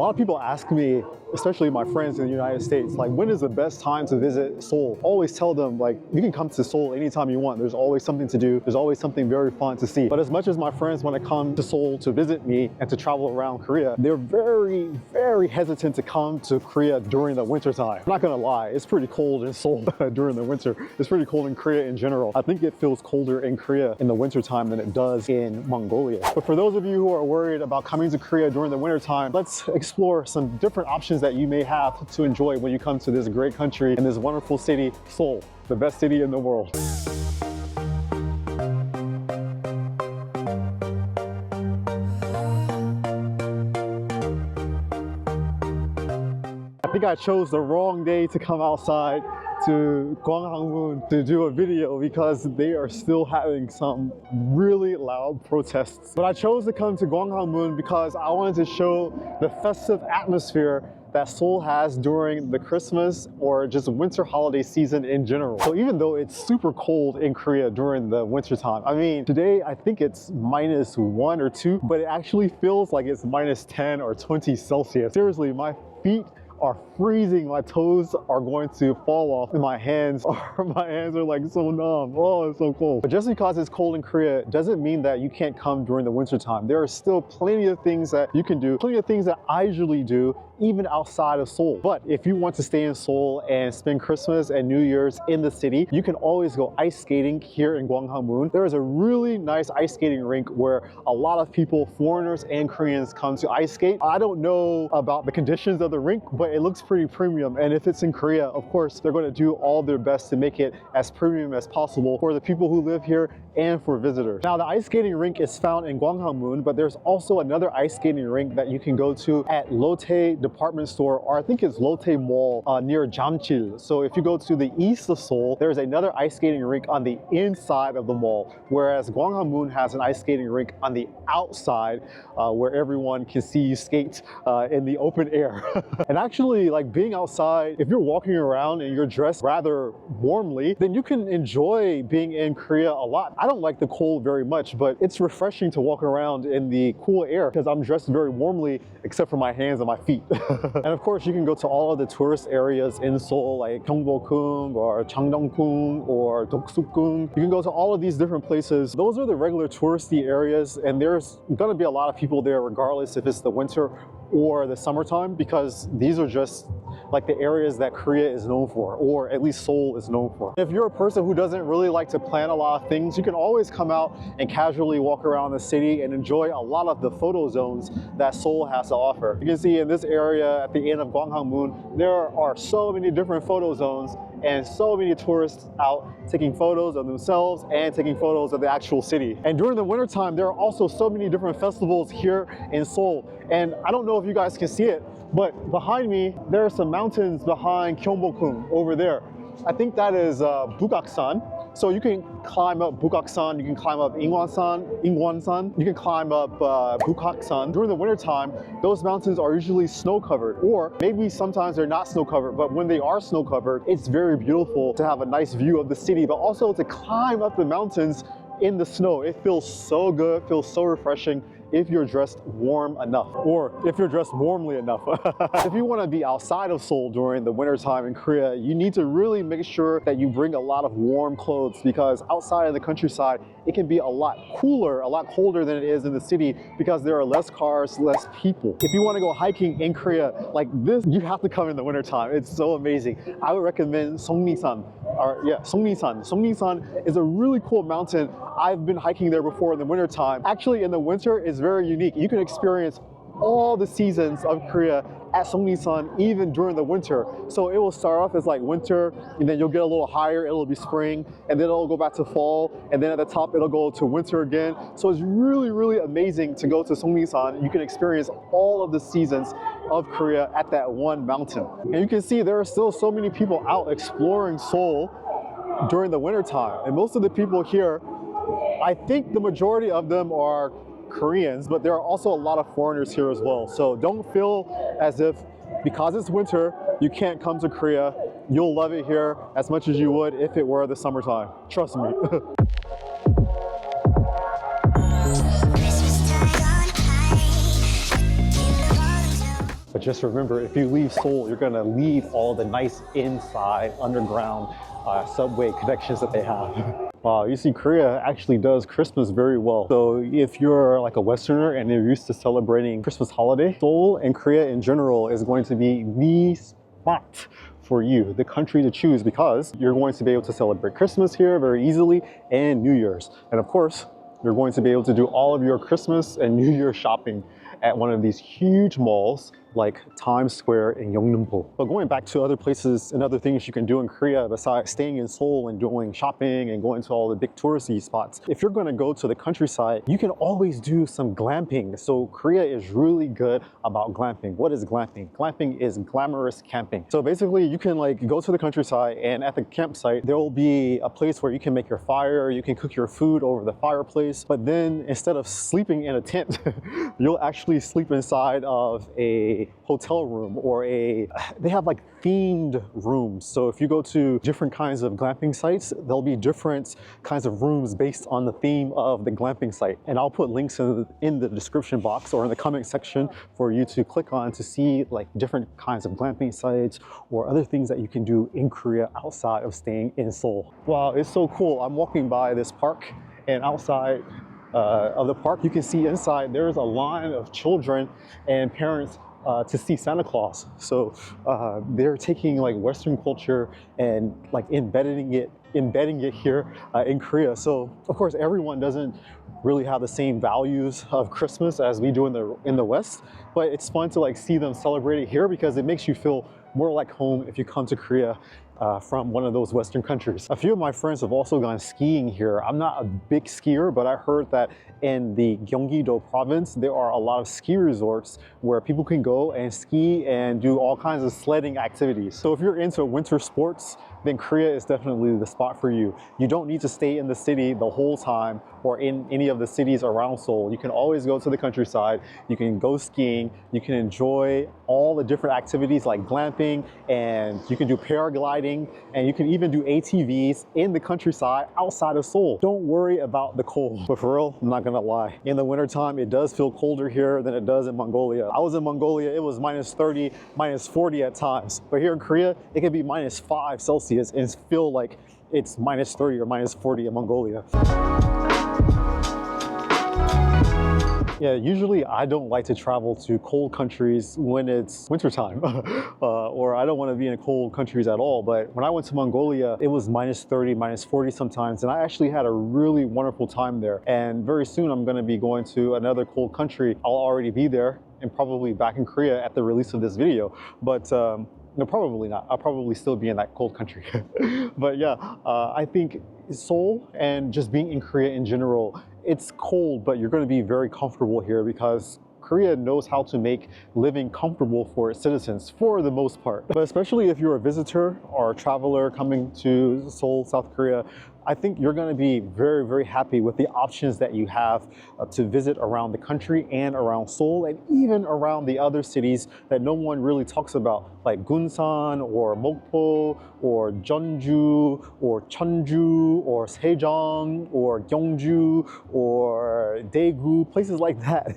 lot of people ask me, especially my friends in the United States, like, when is the best time to visit Seoul? I always tell them, like, you can come to Seoul anytime you want. There's always something to do. There's always something very fun to see. But as much as my friends want to come to Seoul to visit me and to travel around Korea, they're very, very hesitant to come to Korea during the winter time. I'm not gonna lie, it's pretty cold in Seoul during the winter. It's pretty cold in Korea in general. I think it feels colder in Korea in the winter time than it does in Mongolia. But for those of you who are worried about coming to Korea during the winter time, let's explore some different options that you may have to enjoy when you come to this great country and this wonderful city, Seoul, the best city in the world. I think I chose the wrong day to come outside to Gwanghwamun to do a video because they are still having some really loud protests. But I chose to come to Gwanghwamun because I wanted to show the festive atmosphere that Seoul has during the Christmas or just winter holiday season in general. So even though it's super cold in Korea during the winter time, I mean, today I think it's -1 or 2, but it actually feels like it's -10 or 20 Celsius. Seriously, my feet are freezing, my toes are going to fall off, and my hands are like so numb. Oh, it's so cold. But just because it's cold in Korea doesn't mean that you can't come during the winter time. There are still plenty of things that you can do, plenty of things that I usually do even outside of Seoul. But if you want to stay in Seoul and spend Christmas and New Year's in the city, you can always go ice skating here in Gwanghwamun. There is a really nice ice skating rink where a lot of people, foreigners and Koreans, come to ice skate. I don't know about the conditions of the rink, but it looks pretty premium. And if it's in Korea, of course, they're going to do all their best to make it as premium as possible for the people who live here and for visitors. Now, the ice skating rink is found in Gwanghwamun, but there's also another ice skating rink that you can go to at Lotte department store, or I think it's Lotte Mall near Jamchil. So if you go to the east of Seoul, there's another ice skating rink on the inside of the mall, whereas Gwanghwamun has an ice skating rink on the outside where everyone can see you skate in the open air. And actually, like, being outside, if you're walking around and you're dressed rather warmly, then you can enjoy being in Korea a lot. I don't like the cold very much, but it's refreshing to walk around in the cool air because I'm dressed very warmly except for my hands and my feet. And of course, you can go to all of the tourist areas in Seoul, like Gyeongbokgung or Changdeokgung or Deoksugung. You can go to all of these different places. Those are the regular touristy areas, and there's gonna be a lot of people there regardless if it's the winter or the summertime, because these are just like the areas that Korea is known for, or at least Seoul is known for. If you're a person who doesn't really like to plan a lot of things, you can always come out and casually walk around the city and enjoy a lot of the photo zones that Seoul has to offer. You can see in this area at the end of Gwanghwamun, there are so many different photo zones and so many tourists out taking photos of themselves and taking photos of the actual city. And during the winter time, there are also so many different festivals here in Seoul. And I don't know if you guys can see it, but behind me, there are some mountains behind Gyeongbokgung over there. I think that is Bukaksan. So you can climb up Bukaksan, you can climb up Ingwansan, you can climb up Bukaksan. During the winter time, those mountains are usually snow covered, or maybe sometimes they're not snow covered, but when they are snow covered, it's very beautiful to have a nice view of the city, but also to climb up the mountains in the snow. It feels so good, feels so refreshing if you're dressed warm enough, or if you're dressed warmly enough. If you want to be outside of Seoul during the winter time in Korea, you need to really make sure that you bring a lot of warm clothes, because outside of the countryside, it can be a lot cooler, a lot colder than it is in the city, because there are less cars, less people. If you want to go hiking in Korea like this, you have to come in the winter time. It's so amazing. I would recommend Songnisan, or yeah, Songnisan. Songnisan is a really cool mountain. I've been hiking there before in the winter time. Actually, in the winter, it's very unique. You can experience all the seasons of Korea at Songnisan, even during the winter. So it will start off as like winter, and then you'll get a little higher, it'll be spring, and then it'll go back to fall, and then at the top it'll go to winter again. So it's really, really amazing to go to Songnisan. You can experience all of the seasons of Korea at that one mountain. And you can see there are still so many people out exploring Seoul during the winter time. And most of the people here, I think the majority of them are Koreans, but there are also a lot of foreigners here as well. So don't feel as if because it's winter, you can't come to Korea. You'll love it here as much as you would if it were the summertime. Trust me. But just remember, if you leave Seoul, you're gonna leave all the nice inside underground subway connections that they have. Wow, you see, Korea actually does Christmas very well. So if you're like a Westerner and you're used to celebrating Christmas holiday, Seoul and Korea in general is going to be the spot for you, the country to choose, because you're going to be able to celebrate Christmas here very easily and New Year's. And of course, you're going to be able to do all of your Christmas and New Year shopping at one of these huge malls like Times Square in Yeongnam-po. But going back to other places and other things you can do in Korea besides staying in Seoul and doing shopping and going to all the big touristy spots, if you're going to go to the countryside, you can always do some glamping. So Korea is really good about glamping. What is glamping? Glamping is glamorous camping. So basically you can like go to the countryside, and at the campsite there will be a place where you can make your fire, you can cook your food over the fireplace, but then instead of sleeping in a tent, you'll actually sleep inside of a hotel room, or they have like themed rooms. So if you go to different kinds of glamping sites, there'll be different kinds of rooms based on the theme of the glamping site. And I'll put links in the description box or in the comment section for you to click on to see like different kinds of glamping sites or other things that you can do in Korea outside of staying in Seoul. Wow, it's so cool. I'm walking by this park, and outside of the park, you can see inside there's a line of children and parents to see Santa Claus. So they're taking like Western culture and like embedding it here in Korea. So of course everyone doesn't really have the same values of Christmas as we do in the West, but it's fun to like see them celebrate it here because it makes you feel more like home if you come to Korea from one of those Western countries. A few of my friends have also gone skiing here. I'm not a big skier, but I heard that in the Gyeonggi-do province, there are a lot of ski resorts where people can go and ski and do all kinds of sledding activities. So if you're into winter sports, then Korea is definitely the spot for you. You don't need to stay in the city the whole time or in any of the cities around Seoul. You can always go to the countryside, you can go skiing, you can enjoy all the different activities like glamping, and you can do paragliding, and you can even do ATVs in the countryside outside of Seoul. Don't worry about the cold. But for real, I'm not gonna lie, in the wintertime, it does feel colder here than it does in Mongolia. I was in Mongolia, it was minus 30, minus 40 at times. But here in Korea, it can be minus 5 Celsius and feel like it's minus 30 or minus 40 in Mongolia. Yeah, usually I don't like to travel to cold countries when it's wintertime, or I don't want to be in cold countries at all. But when I went to Mongolia, it was minus 30, minus 40 sometimes, and I actually had a really wonderful time there. And very soon I'm going to be going to another cold country. I'll already be there and probably back in Korea at the release of this video. But no, probably not. I'll probably still be in that cold country. But yeah, I think Seoul and just being in Korea in general, it's cold, but you're going to be very comfortable here because Korea knows how to make living comfortable for its citizens for the most part. But especially if you're a visitor or a traveler coming to Seoul, South Korea, I think you're going to be very, very happy with the options that you have to visit around the country and around Seoul and even around the other cities that no one really talks about, like Gunsan or Mokpo or Jeonju or Cheonju or Sejong or Gyeongju or Daegu, places like that.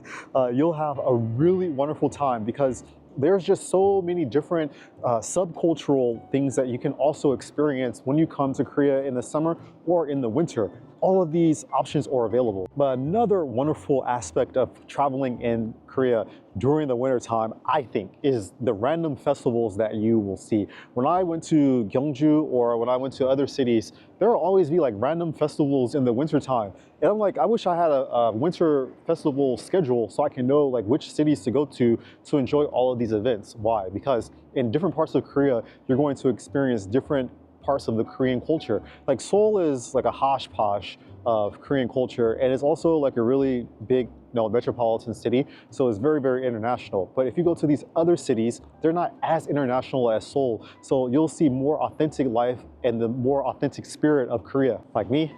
You'll have a really wonderful time because there's just so many different subcultural things that you can also experience when you come to Korea in the summer or in the winter. All of these options are available. But another wonderful aspect of traveling in Korea during the winter time, I think, is the random festivals that you will see. When I went to Gyeongju or when I went to other cities, there will always be like random festivals in the winter time. And I'm like, I wish I had a winter festival schedule so I can know like which cities to go to enjoy all of these events. Why? Because in different parts of Korea, you're going to experience different parts of the Korean culture. Like Seoul is like a hodgepodge of Korean culture, and it's also like a really big metropolitan city, so it's very, very international. But if you go to these other cities, they're not as international as Seoul, so you'll see more authentic life and the more authentic spirit of Korea. Like me,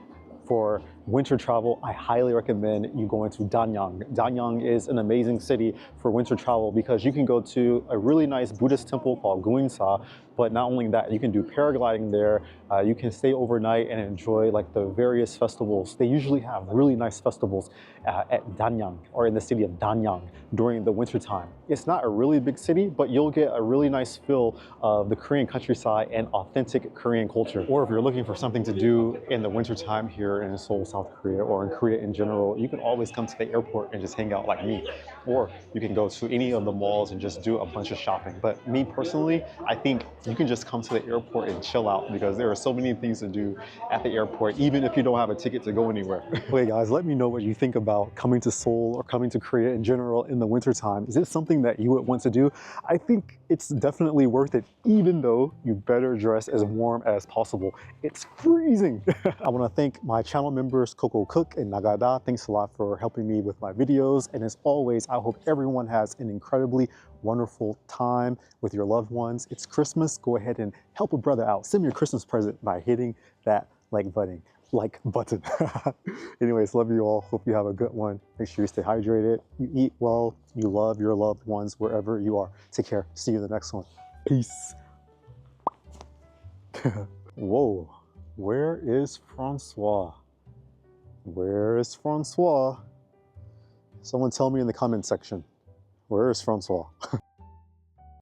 for winter travel, I highly recommend you going to Danyang. Danyang is an amazing city for winter travel because you can go to a really nice Buddhist temple called 𝐴 𝐷, but not only that, you can do paragliding there. You can stay overnight and enjoy like the various festivals. They usually have really nice festivals at Danyang, or in the city of Danyang, during the winter time. It's not a really big city, but you'll get a really nice feel of the Korean countryside and authentic Korean culture. Or if you're looking for something to do in the winter time here in Seoul, South Korea, or in Korea in general, you can always come to the airport and just hang out like me. Or you can go to any of the malls and just do a bunch of shopping. But me personally, I think you can just come to the airport and chill out because there are so many things to do at the airport, even if you don't have a ticket to go anywhere. Okay guys, let me know what you think about coming to Seoul or coming to Korea in general in the winter time. Is it something that you would want to do? I think it's definitely worth it, even though you better dress as warm as possible. It's freezing. I want to thank my channel members, Coco Cook and Nagada. Thanks a lot for helping me with my videos. And as always, I hope everyone has an incredibly wonderful time with your loved ones. It's Christmas. Go ahead and help a brother out. Send me your Christmas present by hitting that like button. Anyways, love you all. Hope you have a good one. Make sure you stay hydrated. You eat well. You love your loved ones wherever you are. Take care. See you in the next one. Peace. Whoa. Where is Francois? Where is Francois? Someone tell me in the comment section. Where is Francois?